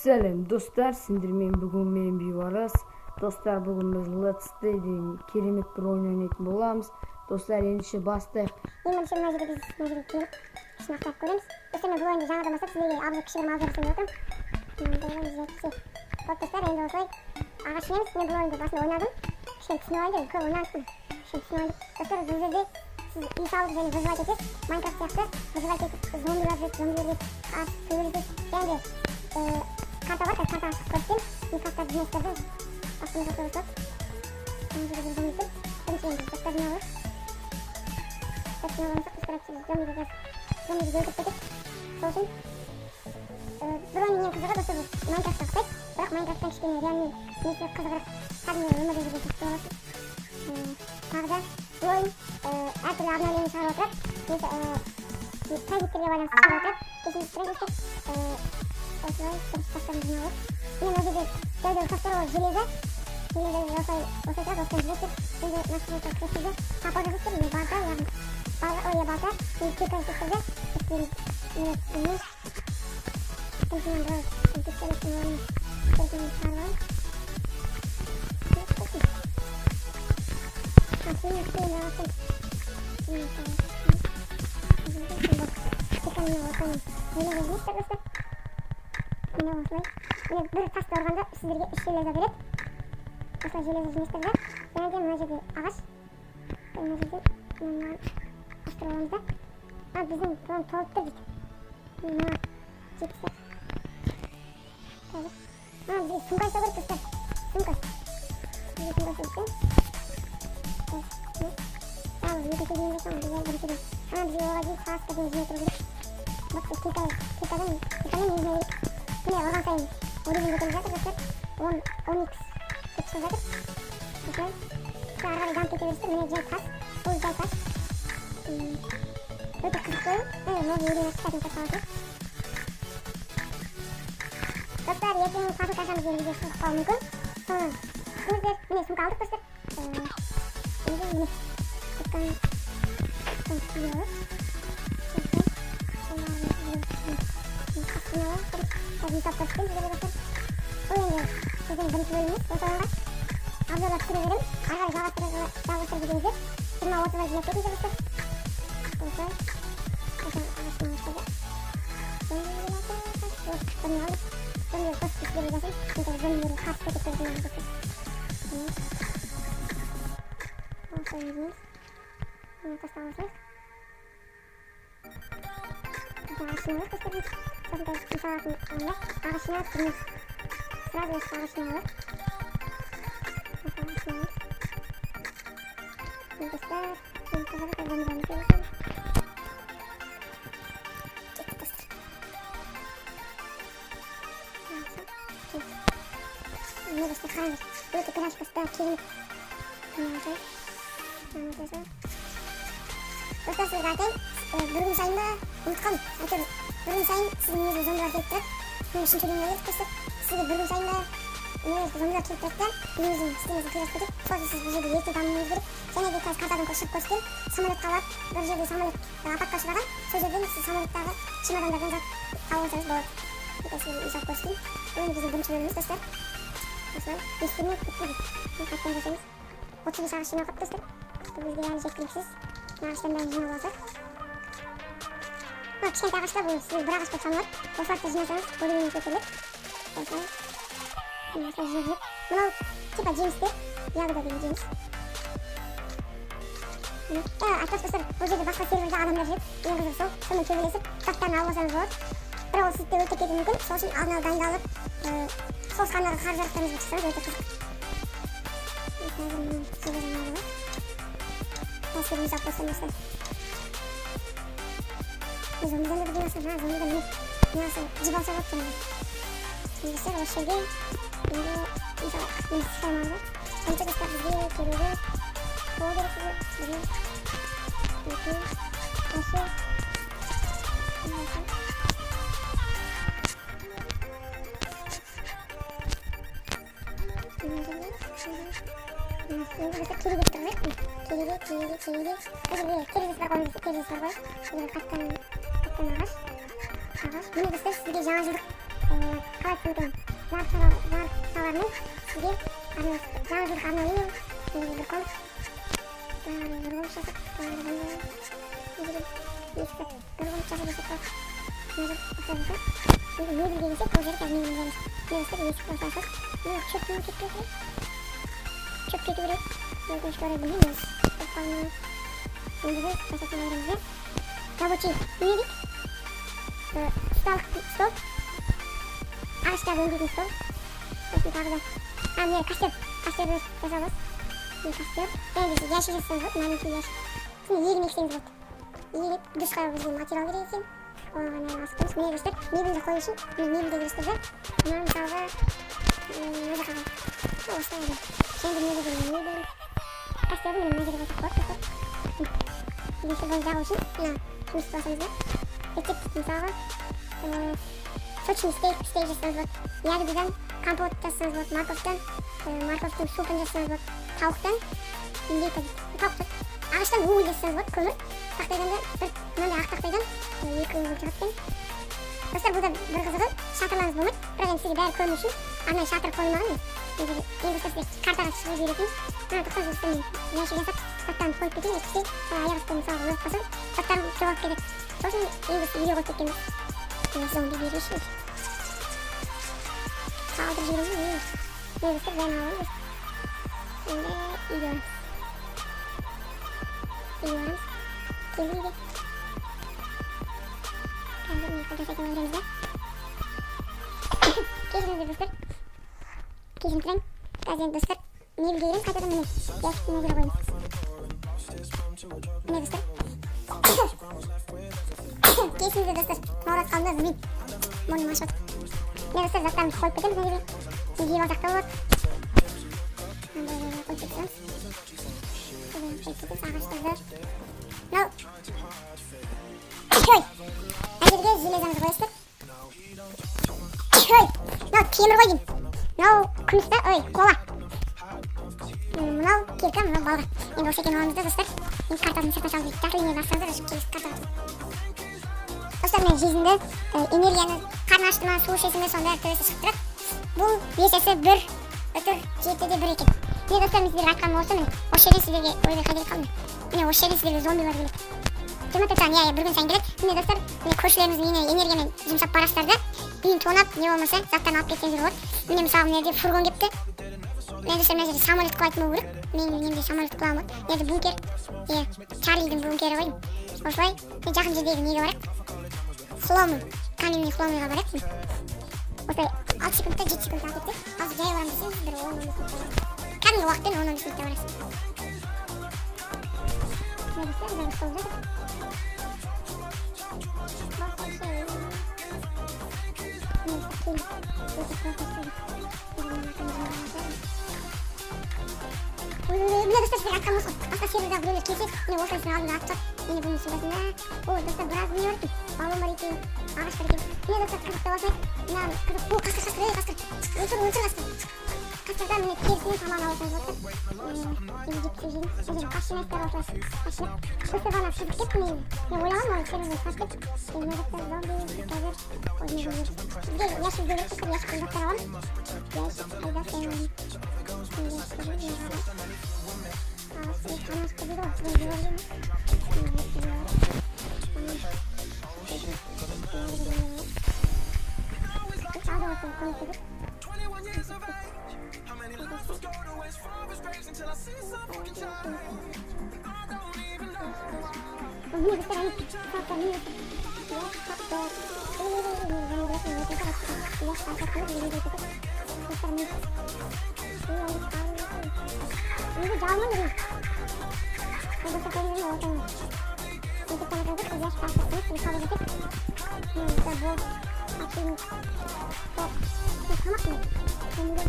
Selam dostlar, sindirmeyin bugün benim bir varız. Dostlar bugün biz Let's Play'de keremet bir oyun oynayıp bolamız. Dostlar endişe bastık. Endi o'sha mavzuda biz kelib maqtab ko'ramiz. O'sha men bu o'yinni жаңадан boshlab sizlarga avval kishiga mavzu berib yo'qim. Hop dostlar, endi o'shay ag'ashmaymiz. Men bu o'yinni boshida o'ynadim. Kichkina tushunib oldim, ko'p o'ynadim. Kichkina tushunib oldim. Dostlar, bu yerda siz insonlik және выживать etasiz. Minecraft сияқты выживать etib zombilarga qarshi ko'rasiz. Endi karta var, karta ko'rsam, Minecraft'ta bizneslarda aslında ko'rasiz. Endi biz bunu yaptık. Endi dostlar ne olur? Teknolojik iştirakçı zombiler gördük. Sonuçta bir oyunun kızığı dostlar Minecraft'ta yaptık. Bırak Minecraft'tan kichkina realni neyse kızığı tabii nima deb o'ylaysiz? Tag'da bu o'yin har turli obnovlenish chaqirib o'tirib, kreditlarga balansni chaqirib o'tirib, kechiringiz so'raysiz. O'sha tashlaringizni olib, men o'ziga joyda tashlab железо o'sha dostlar endi nashriyotga kirishdi. Tapologist men balta ya'ni balta balta tekrar tekrar bir tasda organda sizlarga 3 железо berib, o'sha железо jimishtirib, yana mana yerga ag'ash, mana yerga mana astronavtda. Ha bizim plan toptu git. Ne? Çıktı. Tabii. Ha bir sungay sabır kısa. Sungay. Bir sungay çıktı. Tamam, bir kere yine tamam, bir kere. Ha bir orada fast kadın oturuyor. Bak kita izleyin. Ne oradan sayın. Orada bir bakın zaten 10x çıktı zaten. Okey. Sonra ben tekrar manager pas. O yüzden pas. Öte kızıklarım. Evet, ne yürüyün çıkartın tasarruf. Dostlar, yeteneğin farklı karşımız yeni videosu olmak mümkün. Sonra, sizler, yine isim kaldık dostlar. Şimdi yine dükkan konuşuyoruz. Tabii toplaştım size dostlar. Bu yönde sizin birinci bölümümüz. O sonra ablalar sürelim. Arkadaşlar javastırı gidince. 20-30'a gidince dostlar. Dostlar. Bakın araştırmışlar. Zombiler basit işleyebilirsin. Çünkü zombilerin karşı tetiklerden alacaklar. Soyunuz. Taşlamışlar. Ağaçlıyoruz. Göstermiş. Sonunda inşaatın anlar. Ağaçlıyoruz. Kırmız. Sırada üstü ağaçlıyoruz. Ağaçlıyoruz. Dostlar. Şimdi kızarı da zombilerini görüyoruz. Ne işte kalır. Böyle kıraş kısta kilit. Dostlar siz zaten bölüm sayında unutkan. Atıyorum. Bölüm sayın sizin yüzü zombiler getirip bunun için çözümleri yapıştır. Sizi bölüm sayında zombiler kilitlerken yüzün sisteminizi kıraş kıtıp sonra siz bu жерде ерте дамуыңыз керек. Және де қазір картадан көшіріп көрсеткен самолетқа барып бір жерде самолет апатқа ұшыраған. Сол жерден сіз самолеттағы чемодандардан зат алып алсаңыз болады. Сізге үй көрсетейін. Бұл біздің бірінші бөліміміз достар. Осылай ескермей күтпейді. Қайттан жасаймыз. 35 ағаш жинап қап достар. Бұл бізге әлі жеткіліксіз. Ағаштан бәрін жинап алсақ. Бұл кішкентай ағаштар бұл сізге бір ағаш болып саналады. Осыларды жинасаңыз бөлігіне көтеріледі. Осылай. Осылай жинап. Мынау типа жемістер. Ягода деген жеміс. Айтпақшы достар, бұл жерде басқа серверде адамдар жүреді. Ең қызығы сол. Сонымен төбелесіп, заттарын алып алсаңыз болады. Бірақ ол сізді өлтіріп кетуі мүмкін. Сол үшін алдын ала дайындалып, соғысқандағы қару-жарақтарыңызға шықсаңыз өте қызық. Қазір мына сервердің алды бар. Әскеріміз алып қойсам достар. Зомбидан да бірден алсам, зомбидан не алсам, жіп алса болады жаңағы. Достар, осы жерге енді мысалы мен сықаймалы бар. Сонша достар бізге керегі қол керек сізге. Екі, осы. Енді бізді кереге тұрғызайық. Кереге. Бұл жерге керегесі бар қойыңыз. Керегесі бар қойып. Қаттан ағаш. Міне достар сізге жаңа жылдық қалай түсін екен жарық тауарының сізге жаңа жылдық арнайы бір қол жасап мебель келсек бұл жерде қазір мебель жасаймыз есік басасыз шөп кету керек өкінішке орай білмеймін енді біз жасайтын ойымызда рабочий не дейді стол ағаштарды өңдейтін стол сосын тағы да міне костер жасап аласыз костер ящик жасасаңыз болады маленький ящик сосын егін ексеңіз болады егіп душқа бізге материал керек екен оған ғана асықтымыз міне достар мебельді қою үшін мебельдегі достарда мына мысалға мына жаққа осылай енді мебель костерді міне мына жерге қойсақ болады достар бұл жағу үшін мына жұмыс басымызда рецепт мысалға сочный стейк жасасаңыз болады ягодадан компот жасасаңыз болады морковтың супын жасасаңыз болады тауықтан ағаштан уыль жасасаңыз болады көмір тақтайдан да бір мынандай ақ тақтайдан екі уыль шығады достар бұл да бір қызығы шатырларыңыз болмайды бірақ енді сізге бәрі көріну үшін арнайы шатыр қойылмаған енді достар сізге картаға шығып үйретеміз мына тоқтаңыз достар мен ящик жасап заттарын қойып кетейін естісей аяқ асты мысалға өліп қалсам заттарым жоғалып кетеді сосын енді үйге қойып кеткенбіз соңында берейінші қалдырып жібереміз міне достар бәрін аламыз енді үйге барамыз келді үйге қазір міне жасайтын ойымыз да кешіріңіздер достар кешіріңіздер қазір енді достар мебельге кіреміз қайтадан міне ящиктің мына жерге қоямыз міне достар кешіріңіздер достар мауrat қалдыңдар білмеймін мойным ашып жатыр міне достар заттарымызды қойып кетеміз мына жерге киіп алсақ та болады қойып кетеміз ағаштарды мынау мына жерге железамызды қоясыздар мынау темір ғой деймін мынау күміс та қола мынау кирка мынау балға енді осы екеуін аламыз да достар енді картасын сыртына салып жарты линия бассаңыздар келесі картаға достар мен жизньді энергияны қарны ашты ма су ішесің бе соның бәрі төбесі шығып тұрады бұл есесі 1/7 екен міне достар мен сіздерге айтқаным осы міне осы жерден сіздерге ойбай қайда қалдым міне осы жерден сіздерге зомбилар келеді темататан бір күн сайын келеді міне достар міне көршілеріміздің үйіне энергиямен жұмсап барасыздар да үйін тонап не болмаса заттарын алып кетсеңіздер болады міне мысалы мына жерде фургон келіпті міне достар мына жерде самолет құлайтын болу керек менің немде самолет құлаған болады мына жерде бункер чарлидің бункері ғой осылай жақын жердегі неге барайық хломы каменный хломыйға барайық осылай 6 секундта 7 секундта алып кетсек азыр жай барамыз десеңіз бір 10 минутта кәдімгі уақытпен 10-15 минутта барасыз міне достар сіздерге айтқаным осы басқа сервердағы біреулер келсе міне осылайсың алдында атып жатыр міне бұның судасында ой достар біраз не бар екен баллон бар екен ағаш бар екен міне достар қызықты болса мына қызық о қасқыр қасқыр қасқырдан міне терісінен тамағын аласыңыз достар енді жеп жейін мына жерде қас жинайсыздар осылай қас жинап достар ғана пісіп кетті мен ойлағанмын ол серверден шығады деп енді мына жақтан зомби қазір бізге ящик береді достар ящиктен заттар аламыз ящик айдасың 이거 나무는 이거 거기는 어떤 이거 따라가서 그냥 빠졌어 이거 가지고 일단 뭐 아침 사막 근데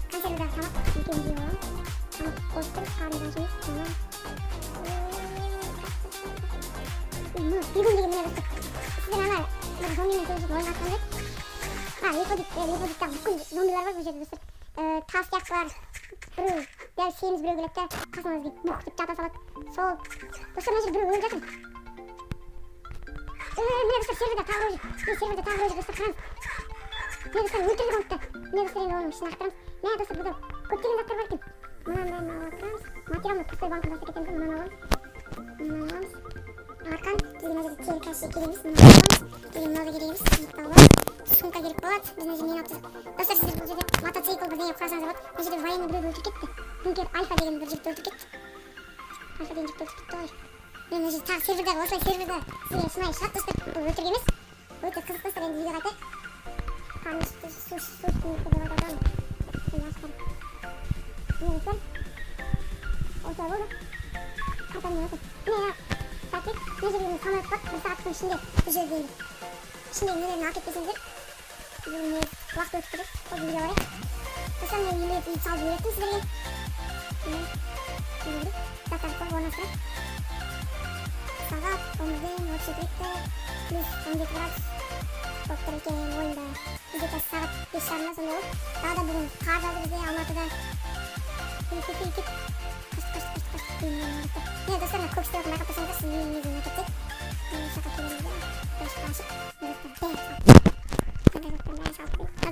간절히다 사막 이게 뭐야 사막 꽃들 가는 것이 정말 이건 이게 뭐야 이게 하나 뭐 종이는 되게 뭘 같은데 이거 딱 묶은 종이라고 보셔도 됐어 тас сияқтылар біреу дәл семіз біреу келеді да қасыңызға бух деп жата салады сол достар мына жерде біреу өліп жатыр міне достар серверде тағы біреу жүр достар қараңыз Міне достар өлтіріп қалыпты. Міне достар енді оның ішін ақтырамыз. Міне достар burada көптеген заттар бар екен. Мынаны бәрін алып отырамыз. Материалны пустой банкаға тастап кетеміз. Мынаны аламыз. Мынаны аламыз. Арқан бізге мына жерде тері кәші кереміз. Мынаны аламыз. Бізге мынау да кереміз. Сумка керек болады. Біз мына жерден алып тұрсақ. Достар сіздер бұл жерде мотоцикл бірдеңе құрасаңыздар болады. Мына жерде военный біреуді өлтіріп кетті. Бункер Альфа деген бір жігітті өлтіріп кетті. Альфа деген жігітті өлтіріп кетті ғой. Мына жерде тағы сервердағы осылай серверда сізге шынайы шығады достар. Бұл өтірік емес. Өте қызық достар, енді видеоға айтайық. Қанды су үстінде деп аталған. Міне ашқарып. Міне достар. Осылай болды. Қартамын осы. Міне сәттек. Мына жерде самолет бар. Бір сағаттың ішінде бұл жерде енді. Ішіндегі нелерін алып кетпесеңіздер. Міне уақыт өтіп кетеді. Осы видеоға қарайық. Достар мен үй салып үйреттім сіздерге. Міне заттарды қойып орналастырайық. Сағат 11:37 плюс 17 градус болып тұр екен ойында. Бізде қазір сағат 5:30 сондай болды. Тағы да бүгін қар жауды бізде Алматыда. Кет. Міне достар, мына көкшетауға байқап тұрсаңыздар, сіз менің өзімнен әкетсек. Шақа келеміз де, көшіп ашып.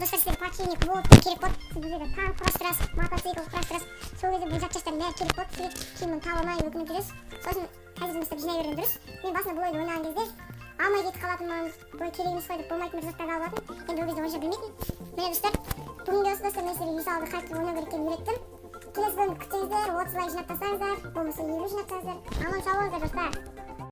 Достар, сіздер подшипник болып керек болады. Сіз бұл жерде танк құрастырасыз, мотоцикл құрастырасыз. Сол кезде бұл запчастардың бәрі керек болады. Сізге кейін мұны таба алмай өкініп жүресіз. Сосын қазір жұмыстап жинай берген дұрыс. Мен басында бұл ойды ойнаған кезде алмай кетіп қалатынмын, бұл керек емес қой деп болмайтын бір заттарды алып алатынмын. Енді ол кезде онша білмейтінмін. Міне достар, бүгінге осы достар, мен сіздерге үй салуды қалай ойнау керек екенін үйреттім. Келесі бөлімді күтсеңіздер, 30 лайк жинап тастаңыздар, болмаса 50 жинап тастаңыздар. Аман сау болыңыздар достар.